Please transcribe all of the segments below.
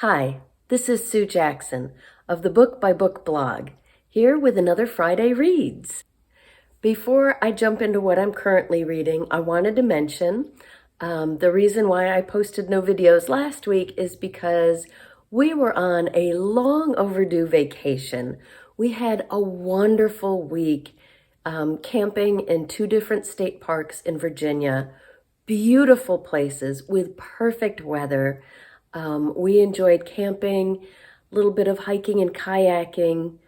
Hi, this is Sue Jackson of the Book by Book blog, here with another Friday Reads. Before I jump into what I'm currently reading, I wanted to mention the reason why I posted no videos last week is because we were on a long overdue vacation. We had a wonderful week camping in 2 different state parks in Virginia. Beautiful places with perfect weather. We enjoyed camping, a little bit of hiking and kayaking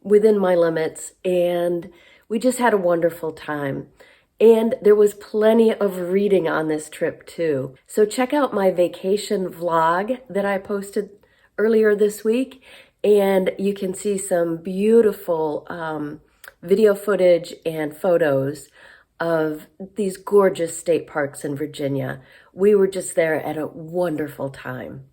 within my limits, and we just had a wonderful time. And there was plenty of reading on this trip too. So check out my vacation vlog that I posted earlier this week, and you can see some beautiful video footage and photos of these gorgeous state parks in Virginia. We were just there at a wonderful time.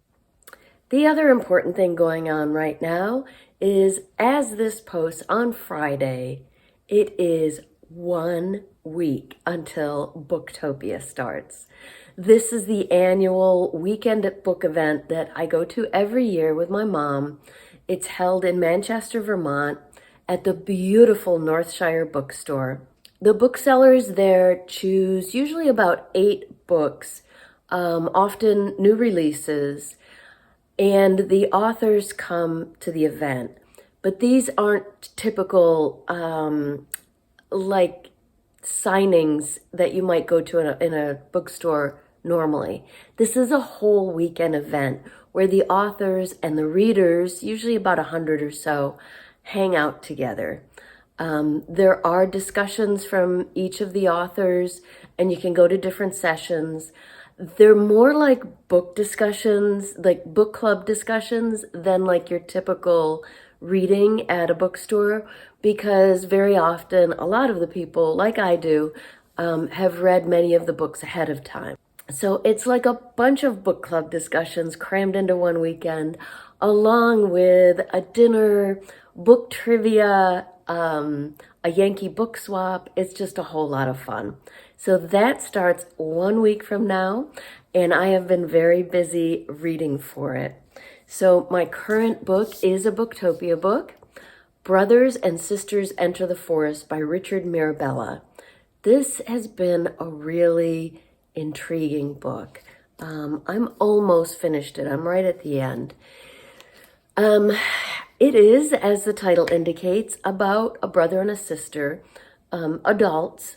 The other important thing going on right now is, as this posts on Friday, it is 1 week until Booktopia starts. This is the annual weekend book event that I go to every year with my mom. It's held in Manchester, Vermont at the beautiful Northshire bookstore. The booksellers there choose usually about 8 books, often new releases, and the authors come to the event. But these aren't typical like signings that you might go to in a bookstore normally. This is a whole weekend event where the authors and the readers, usually about 100 or so, hang out together. There are discussions from each of the authors, and you can go to different sessions. They're more like book discussions, like book club discussions, than like your typical reading at a bookstore, because very often a lot of the people, like I do, have read many of the books ahead of time. So it's like a bunch of book club discussions crammed into one weekend, along with a dinner, book trivia, a Yankee book swap. It's just a whole lot of fun. So that starts 1 week from now, and I have been very busy reading for it. So my current book is a Booktopia book, Brothers and Sisters Enter the Forest by Richard Mirabella. This has been a really intriguing book. I'm almost finished it. I'm right at the end. It is, as the title indicates, about a brother and a sister, adults.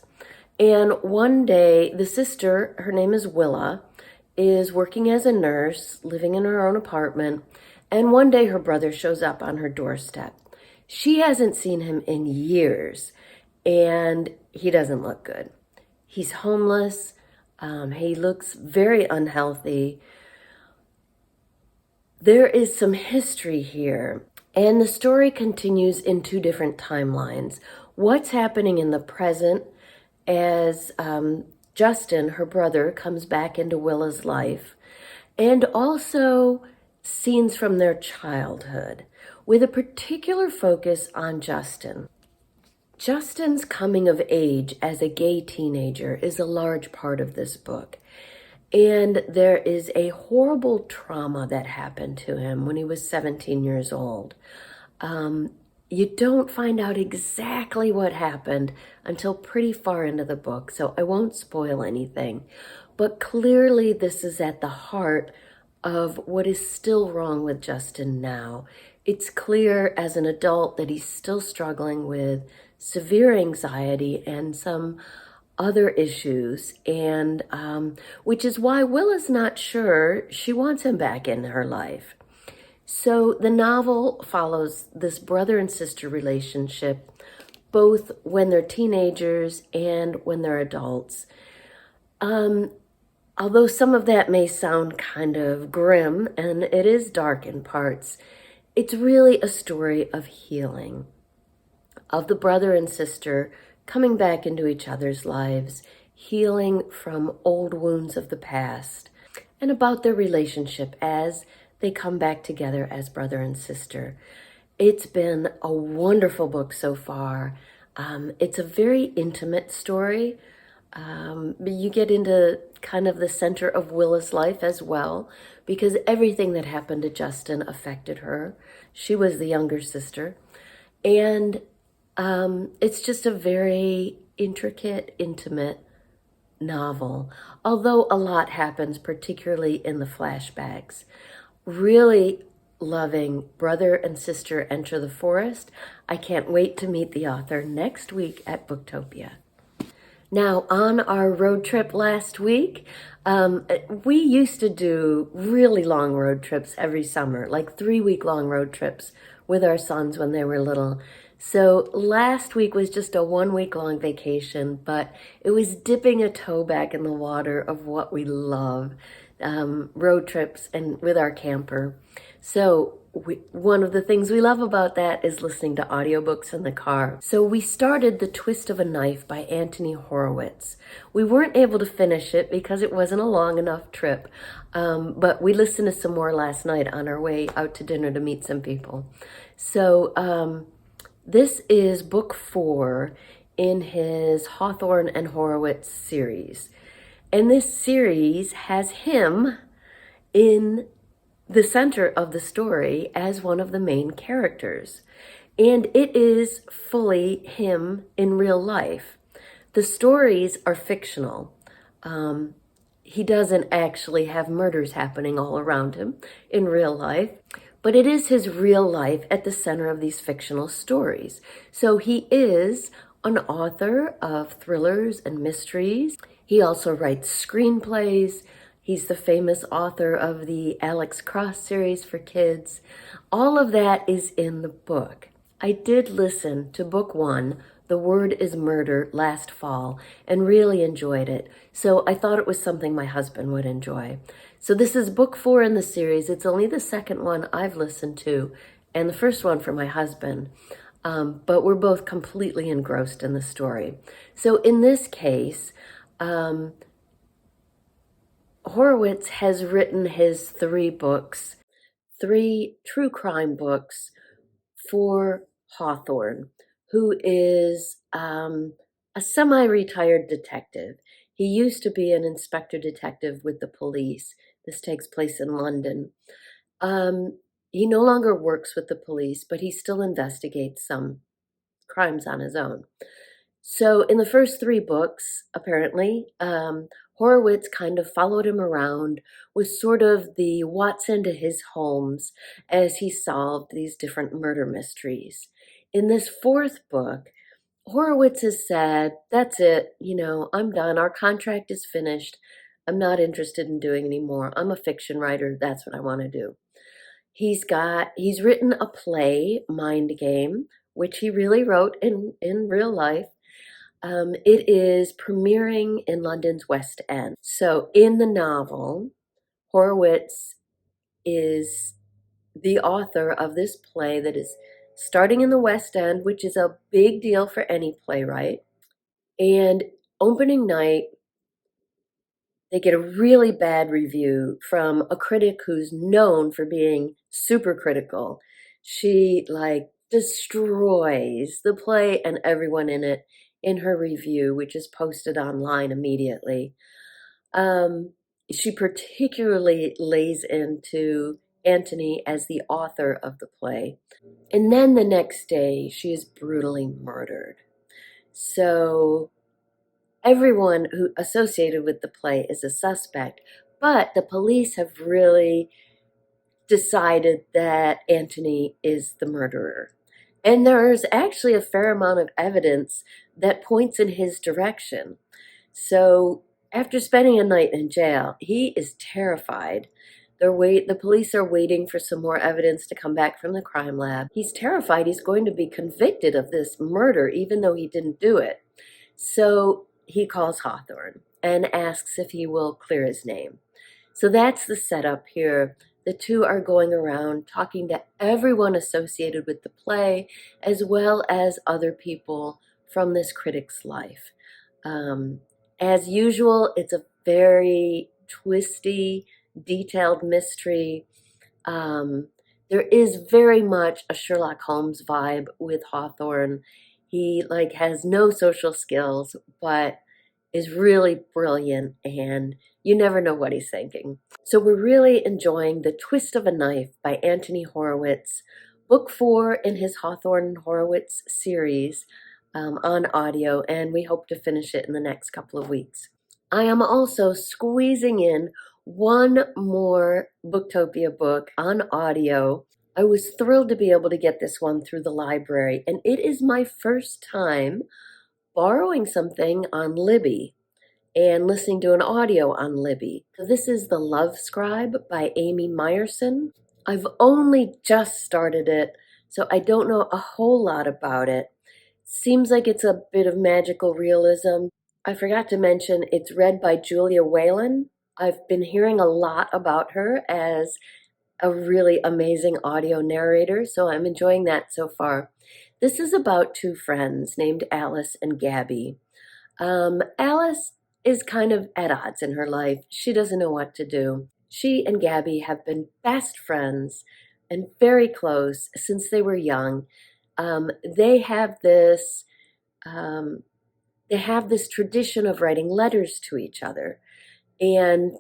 And one day, the sister, her name is Willa, is working as a nurse, living in her own apartment. And one day, her brother shows up on her doorstep. She hasn't seen him in years, and he doesn't look good. He's homeless. He looks very unhealthy. There is some history here, and the story continues in 2 different timelines. What's happening in the present as Justin, her brother, comes back into Willa's life, and also scenes from their childhood, with a particular focus on Justin. Justin's coming of age as a gay teenager is a large part of this book. And there is a horrible trauma that happened to him when he was 17 years old. You don't find out exactly what happened until pretty far into the book, so I won't spoil anything. But clearly this is at the heart of what is still wrong with Justin now. It's clear as an adult that he's still struggling with severe anxiety and some other issues, and which is why Willa's not sure she wants him back in her life. So the novel follows this brother and sister relationship, both when they're teenagers and when they're adults. Although some of that may sound kind of grim, and it is dark in parts, it's really a story of healing, of the brother and sister coming back into each other's lives, healing from old wounds of the past, and about their relationship as they come back together as brother and sister. It's been a wonderful book so far. It's a very intimate story. You get into kind of the center of Willa's life as well, because everything that happened to Justin affected her. She was the younger sister. And it's just a very intricate, intimate novel, although a lot happens, particularly in the flashbacks. Really loving Brother and Sister Enter the Forest. I can't wait to meet the author next week at Booktopia. Now, on our road trip last week, we used to do really long road trips every summer, like 3-week long road trips with our sons when they were little. So last week was just a 1-week long vacation, but it was dipping a toe back in the water of what we love, road trips and with our camper. So one of the things we love about that is listening to audiobooks in the car. So we started The Twist of a Knife by Anthony Horowitz. We weren't able to finish it because it wasn't a long enough trip, but we listened to some more last night on our way out to dinner to meet some people. So this is book 4 in his Hawthorne and Horowitz series. And this series has him in the center of the story as one of the main characters. And it is fully him in real life. The stories are fictional. He doesn't actually have murders happening all around him in real life, but it is his real life at the center of these fictional stories. So he is an author of thrillers and mysteries. He also writes screenplays. He's the famous author of the Alex Cross series for kids. All of that is in the book. I did listen to book 1, The Word is Murder, last fall and really enjoyed it. So I thought it was something my husband would enjoy. So this is book 4 in the series. It's only the second one I've listened to and the first one for my husband. But we're both completely engrossed in the story. So in this case, Horowitz has written his 3 books, 3 true crime books for Hawthorne, who is a semi-retired detective. He used to be an inspector detective with the police. This takes place in London. He no longer works with the police, but he still investigates some crimes on his own. So in the first 3 books, apparently, Horowitz kind of followed him around, was sort of the Watson to his Holmes as he solved these different murder mysteries. In this 4th book, Horowitz has said, that's it, I'm done. Our contract is finished. I'm not interested in doing anymore. I'm a fiction writer. That's what I want to do. He's written a play, Mind Game, which he really wrote in real life. It is premiering in London's West End. So in the novel, Horowitz is the author of this play that is starting in the West End, which is a big deal for any playwright. And opening night, they get a really bad review from a critic who's known for being super critical. She destroys the play and everyone in it in her review, which is posted online immediately. She particularly lays into Anthony as the author of the play. And then the next day, she is brutally murdered. So everyone who associated with the play is a suspect, but the police have really decided that Anthony is the murderer. And there's actually a fair amount of evidence that points in his direction. So after spending a night in jail, he is terrified. The police are waiting for some more evidence to come back from the crime lab. He's terrified he's going to be convicted of this murder, even though he didn't do it. So he calls Hawthorne and asks if he will clear his name. So that's the setup here. The two are going around talking to everyone associated with the play, as well as other people from this critic's life. As usual, it's a very twisty, detailed mystery. There is very much a Sherlock Holmes vibe with Hawthorne. He has no social skills, but is really brilliant, and you never know what he's thinking. So we're really enjoying The Twist of a Knife by Anthony Horowitz, book 4 in his Hawthorne and Horowitz series, on audio, and we hope to finish it in the next couple of weeks. I am also squeezing in one more Booktopia book on audio. I was thrilled to be able to get this one through the library, and it is my first time borrowing something on Libby and listening to an audio on Libby. So this is The Love Scribe by Amy Meyerson. I've only just started it, so I don't know a whole lot about it. Seems like it's a bit of magical realism. I forgot to mention it's read by Julia Whalen. I've been hearing a lot about her as a really amazing audio narrator, so I'm enjoying that so far. This is about two friends named Alice and Gabby. Alice is kind of at odds in her life. She doesn't know what to do. She and Gabby have been best friends and very close since they were young. They have this tradition of writing letters to each other, and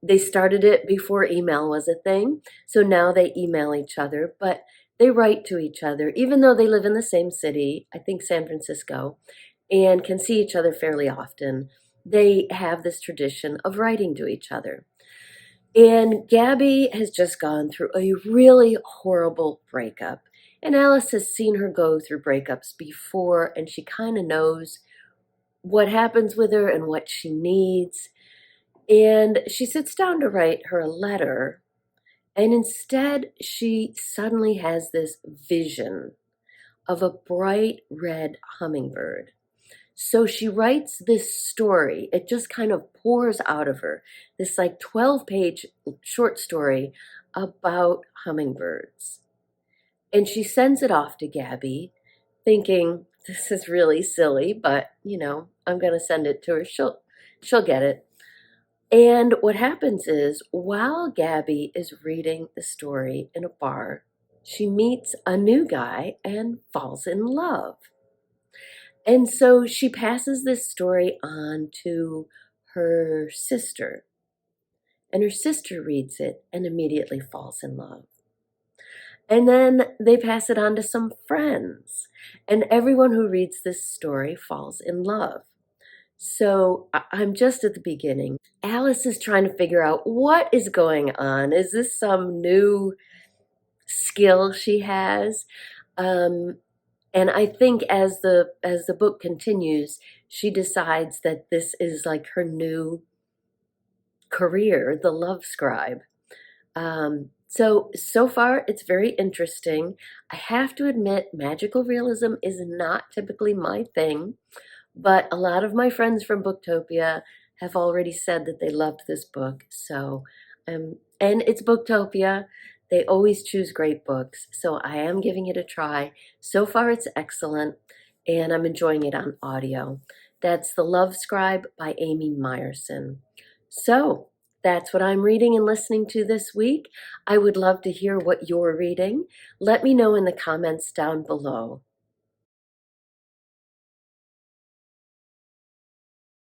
they started it before email was a thing, so now they email each other, but they write to each other, even though they live in the same city, I think San Francisco, and can see each other fairly often. They have this tradition of writing to each other. And Gabby has just gone through a really horrible breakup. And Alice has seen her go through breakups before, and she kind of knows what happens with her and what she needs. And she sits down to write her a letter, and instead she suddenly has this vision of a bright red hummingbird. So she writes this story. It just kind of pours out of her, this like 12-page short story about hummingbirds. And she sends it off to Gabby, thinking, this is really silly, but I'm going to send it to her. She'll get it. And what happens is, while Gabby is reading the story in a bar, she meets a new guy and falls in love. And so she passes this story on to her sister. And her sister reads it and immediately falls in love. And then they pass it on to some friends. And everyone who reads this story falls in love. So I'm just at the beginning. Alice is trying to figure out what is going on. Is this some new skill she has? And I think as the book continues, she decides that this is like her new career, the love scribe. So far it's very interesting. I have to admit, magical realism is not typically my thing. But a lot of my friends from Booktopia have already said that they loved this book. So, and it's Booktopia. They always choose great books. So I am giving it a try. So far it's excellent, and I'm enjoying it on audio. That's The Love Scribe by Amy Meyerson. So that's what I'm reading and listening to this week. I would love to hear what you're reading. Let me know in the comments down below.